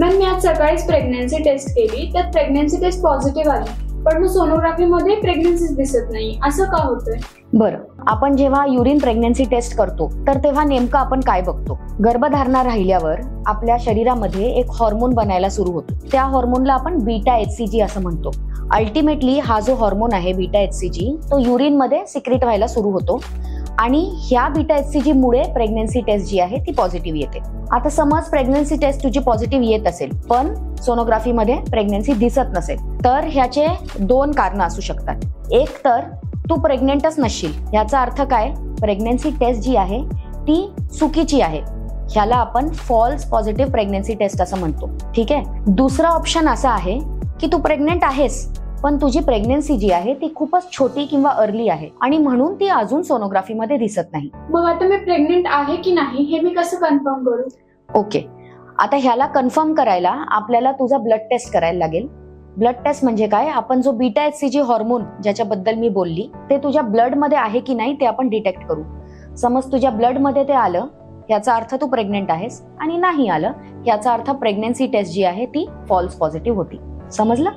Ma'am मी आज सकाळीच pregnancy taste केली, त्यात प्रेग्नन्सी टेस्ट पॉझिटिव्ह आली, पण मग सोनोग्राफी मध्ये प्रेग्नन्सीच दिसत नाही, असं का होतंय? बरं, आपण जेव्हा युरिन प्रेग्नन्सी टेस्ट करतो तर तेव्हा नेमकं आपण काय बघतो? गर्भधारणा राहिल्यावर आपल्या शरीरामध्ये एक हॉर्मोन बनायला सुरू होतो. त्या हॉर्मोनला आपण बीटा HCG असं म्हणतो. अल्टिमेटली हा जो हॉर्मोन आहे बीटा HCG तो युरिन मध्ये सिक्रेट व्हायला सुरू होतो आणि ह्या बीटा HCG मुळे प्रेग्नन्सी टेस्ट जी आहे ती पॉझिटिव्ह येते. आता समज प्रेग्नन्सी टेस्ट तुझी पॉझिटिव्ह येत असेल पण सोनोग्राफी मध्ये प्रेग्नन्सी दिसत नसेल, तर ह्याचे दोन कारणं असू शकतात. एक तर तू प्रेग्नेंटच नसशील, याचा अर्थ काय? प्रेग्नन्सी टेस्ट जी आहे ती चुकीची आहे. ह्याला आपण फॉल्स पॉझिटिव्ह प्रेग्नन्सी टेस्ट असं म्हणतो. ठीक आहे. दुसरा ऑप्शन असा आहे की तू प्रेग्नेंट आहेस पण तुझी प्रेग्नन्सी जी आहे ती खूपच छोटी किंवा अर्ली आहे आणि म्हणून ती अजून सोनोग्राफी मध्ये दिसत नाही. मग आता मी प्रेग्नेंट आहे की नाही हे मी कसं कन्फर्म करू? ओके, आता ह्याला कन्फर्म करायला आपल्याला तुझा ब्लड टेस्ट करायला लागेल. ब्लड टेस्ट म्हणजे काय? आपण जो बीटा HCG हॉर्मोन ज्याच्याबद्दल मी बोलली ते तुझ्या ब्लड मध्ये आहे की नाही ते आपण डिटेक्ट करू. समज तुझ्या ब्लड मध्ये ते आलं, याचा अर्थ तू प्रेग्नेंट आहेस, आणि नाही आलं याचा अर्थ प्रेग्नन्सी टेस्ट जी आहे ती फॉल्स पॉझिटिव्ह होती. समजलं?